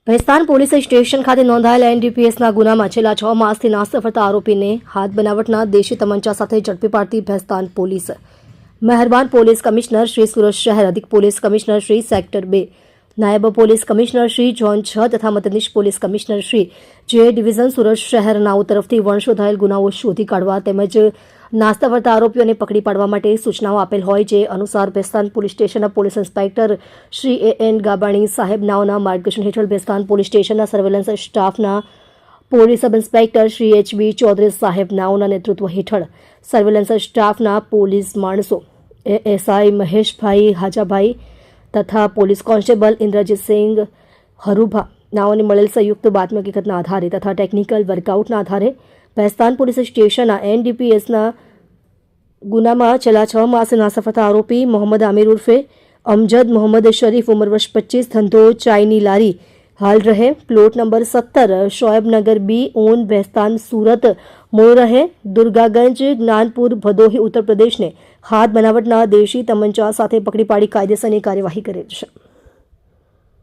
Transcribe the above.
Bhestan police station ખાતે નોંધાયેલા એનડીપીએસના ગુનામાં છેલ્લા 6 માસથી નાસ્તા ફરતા આરોપીને હાથ બનાવટના દેશી તમંચા સાથે ઝડપી પાડતી ભેસ્તાન પોલીસ મહેરબાન પોલીસ કમિશનર શ્રી સુરત શહેર, અધિક પોલીસ કમિશનર શ્રી સેક્ટર 2, નાયબ પોલીસ કમિશનર શ્રી ઝોન 6 તથા મદદનીશ પોલીસ કમિશનર શ્રી જે ડિવિઝન સુરત શહેર નાઓ તરફથી વણશોધાયેલ ગુનાઓ શોધી કાઢવા તેમજ નાસ્તા ફરતા આરોપીઓને પકડી પાડવા માટે સૂચનાઓ આપેલ હોય જે અનુસાર ભેસ્તાન પોલીસ સ્ટેશનના police inspector Shri N Gabani સાહેબ નાઓના માર્ગદર્શન હેઠળ ભેસ્તાન પોલીસ સ્ટેશનના સર્વેલન્સ સ્ટાફના police sub inspector Shri HB Chaudhary સાહેબ નાઓના નેતૃત્વ હેઠળ સર્વેલન્સ સ્ટાફના પોલીસ માણસો એસઆઈ મહેશભાઈ હાજાભાઈ તથા પોલીસ કોન્સ્ટેબલ ઇન્દ્રજીતસિંહ હરુભા નાઓને મળેલ સંયુક્ત બાતમી હકીકતના આધારે તથા ટેકનિકલ વર્કઆઉટના આધારે ભેસ્તાન પોલીસ સ્ટેશનના એનડીપીએસના ગુનામાં છેલ્લા 6 માસથી નાસ્તા ફરતા આરોપી મોહમ્મદ આમિર ઉર્ફે અમજદ મોહમ્મદ શરીફ ઉંમર વર્ષ 25 ધંધો ચાયની લારી હાલ રહે પ્લોટ નંબર 17 શોએબનગર બી ઓન ભેસ્તાન સુરત મૂળ રહે દુર્ગાગંજ જ્ઞાનપુર ભદોહી ઉત્તર પ્રદેશને હાથ બનાવટના દેશી તમંચા સાથે પકડી પાડી કાયદેસરની કાર્યવાહી કરેલ છે।